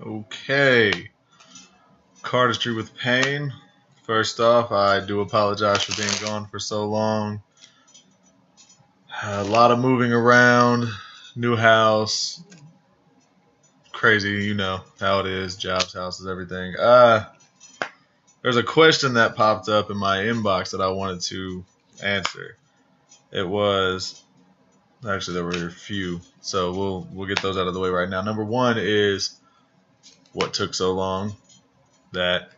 Okay, Cardistry with Payne. First off, I do apologize for being gone for so long. A lot of moving around, new house, crazy, you know how it is, jobs, houses, everything. There's a question that popped up in my inbox that I wanted to answer. It was actually there were a few, so we'll get those out of the way right now. Number one is what took so long. That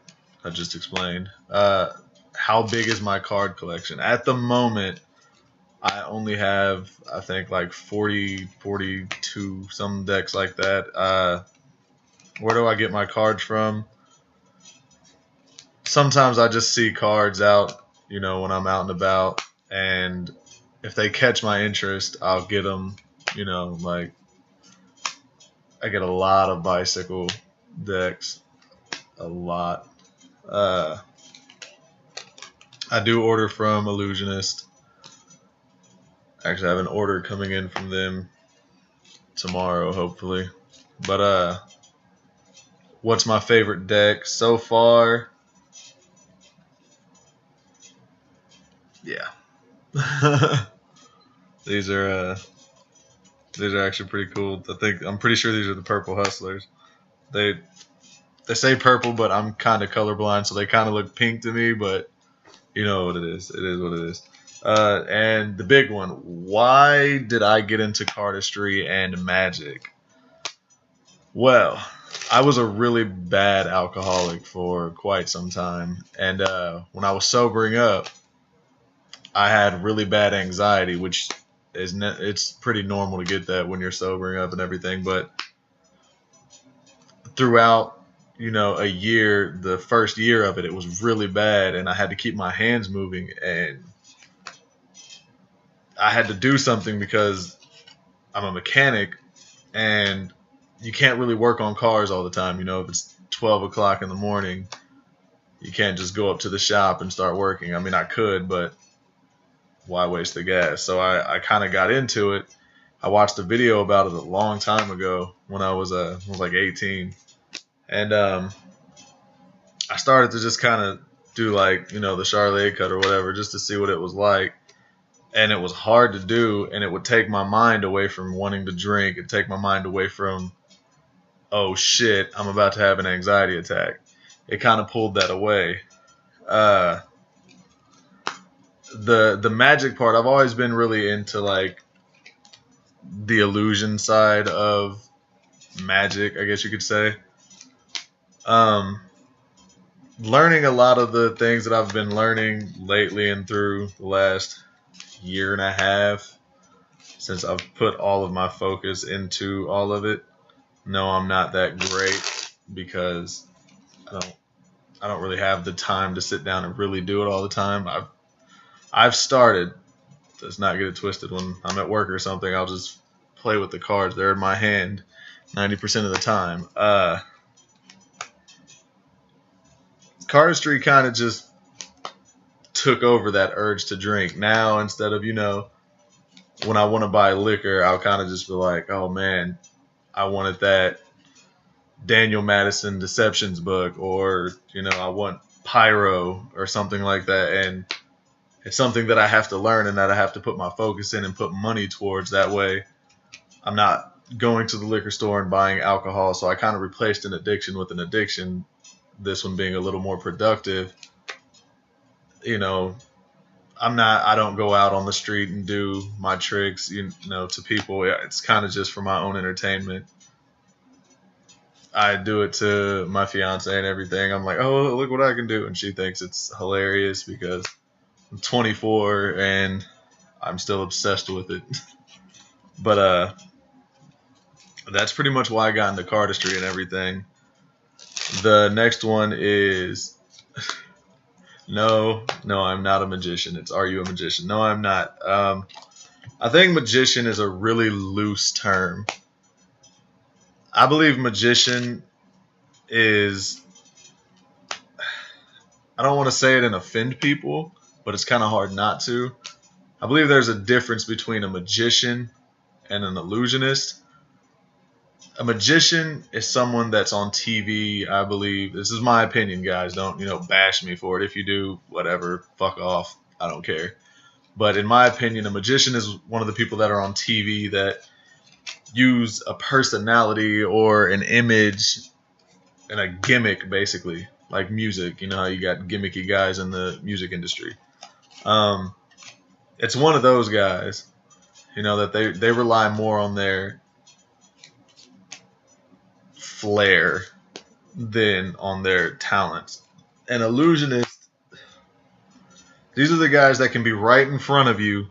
I just explained. How big is my card collection? At the moment, I only have, I think, like 40, 42, some decks like that. Where do I get my cards from? Sometimes I just see cards out, when I'm out and about, and if they catch my interest, I'll get them. Like I get a lot of bicycle decks, a lot. Uh, I do order from Illusionist. Actually, I have an order coming in from them tomorrow, hopefully. But what's my favorite deck so far? Yeah, these are actually pretty cool. I'm pretty sure these are the Purple Hustlers. They they say purple, but I'm kind of colorblind, so they kind of look pink to me. But you know what it is. It is what it is. And the big one, why did I get into cardistry and magic? Well, I was a really bad alcoholic for quite some time. And when I was sobering up, I had really bad anxiety, which it's pretty normal to get that when you're sobering up and everything. But throughout, a year, the first year of it, it was really bad. And I had to keep my hands moving. And I had to do something because I'm a mechanic, and you can't really work on cars all the time. If it's 12 o'clock in the morning, you can't just go up to the shop and start working. I mean, I could, but why waste the gas? So I kind of got into it. I watched a video about it a long time ago when I was like 18, and I started to just kind of do like the Charlet cut or whatever just to see what it was like. And it was hard to do, and it would take my mind away from wanting to drink. It'd take my mind away from, oh shit, I'm about to have an anxiety attack. It kind of pulled that away. Uh, the magic part, I've always been really into like the illusion side of magic, I guess you could say. Um, Learning a lot of the things that I've been learning lately and through the last year and a half, since I've put all of my focus into all of it. No, I'm not that great because I don't really have the time to sit down and really do it all the time. I've started. Let's not get it twisted. When I'm at work or something, I'll just play with the cards. They're in my hand 90% of the time. Cardistry kind of just took over that urge to drink. Now, instead of, when I want to buy liquor, I'll kind of just be like, oh man, I wanted that Daniel Madison Deceptions book, or, I want Pyro or something like that. And it's something that I have to learn and that I have to put my focus in and put money towards. That way I'm not going to the liquor store and buying alcohol. So I kind of replaced an addiction with an addiction, this one being a little more productive. I don't go out on the street and do my tricks, to people. It's kind of just for my own entertainment. I do it to my fiance and everything. I'm like, oh, look what I can do. And she thinks it's hilarious because I'm 24 and I'm still obsessed with it. But that's pretty much why I got into cardistry and everything. The next one is no, I'm not a magician. It's, are you a magician? No, I'm not. I think magician is a really loose term. I believe magician is, I don't want to say it and offend people, but it's kind of hard not to. I believe there's a difference between a magician and an illusionist. A magician is someone that's on TV, I believe. This is my opinion, guys. Don't, bash me for it. If you do, whatever, fuck off. I don't care. But in my opinion, a magician is one of the people that are on TV that use a personality or an image and a gimmick, basically, like music. You know how you got gimmicky guys in the music industry. It's one of those guys, that they rely more on their flair than on their talents. An illusionist, these are the guys that can be right in front of you,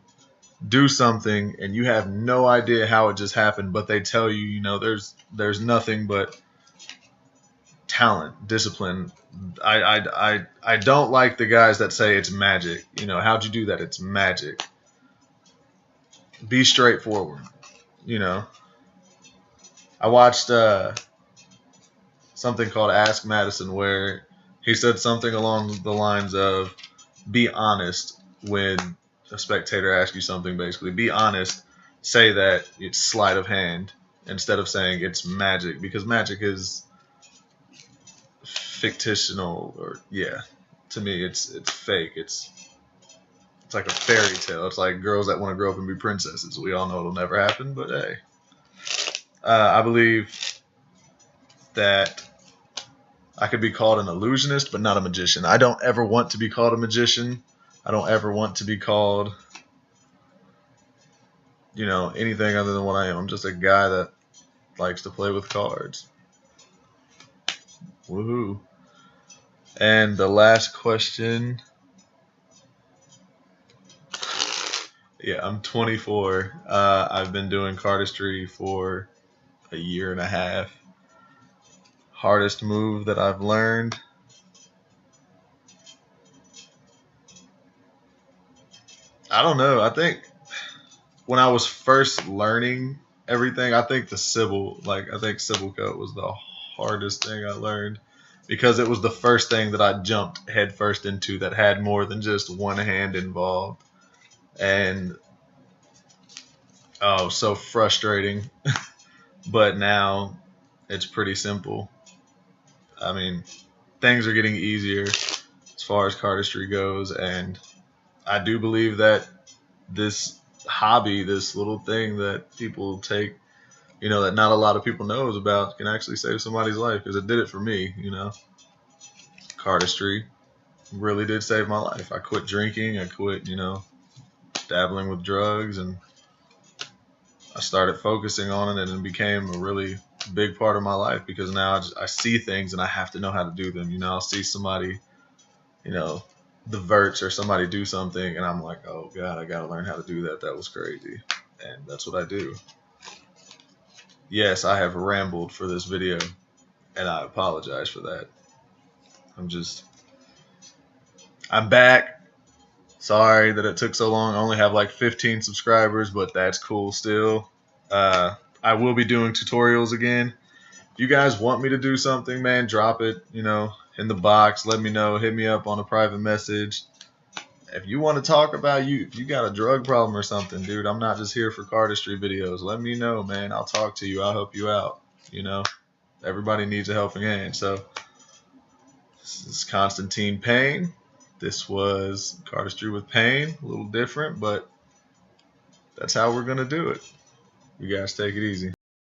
do something, and you have no idea how it just happened, but they tell you, there's nothing but talent, discipline. I don't like the guys that say it's magic. How'd you do that? It's magic. Be straightforward. I watched something called Ask Madison where he said something along the lines of, be honest when a spectator asks you something, basically. Be honest. Say that it's sleight of hand instead of saying it's magic, because magic is fictional, or to me it's fake. It's like a fairy tale. It's like girls that want to grow up and be princesses. We all know it'll never happen, but hey. I believe that I could be called an illusionist, but not a magician. I don't ever want to be called a magician. I don't ever want to be called, anything other than what I am. I'm just a guy that likes to play with cards. Woohoo. And the last question. Yeah, I'm 24. I've been doing cardistry for a year and a half. Hardest move that I've learned. I don't know. I think when I was first learning everything, I think Sybil Cut was the hardest thing I learned, because it was the first thing that I jumped headfirst into that had more than just one hand involved. And so frustrating. But now it's pretty simple. I mean, things are getting easier as far as cardistry goes, and I do believe that this hobby, this little thing that people take, that not a lot of people knows about, can actually save somebody's life, because it did it for me. Cardistry really did save my life. I quit drinking. I quit, dabbling with drugs, and I started focusing on it, and it became a really big part of my life, because now I see things and I have to know how to do them. I'll see somebody, the verts or somebody do something, and I'm like, oh God, I gotta learn how to do that. That was crazy. And that's what I do. Yes, I have rambled for this video, and I apologize for that. I'm back. Sorry that it took so long. I only have like 15 subscribers, but that's cool still. I will be doing tutorials again. If you guys want me to do something, man, drop it, in the box. Let me know. Hit me up on a private message. If you want to talk about if you got a drug problem or something, dude, I'm not just here for cardistry videos. Let me know, man. I'll talk to you. I'll help you out. Everybody needs a helping hand. So this is Konstantyne Payne. This was Cardistry with Payne. A little different, but that's how we're going to do it. You guys take it easy.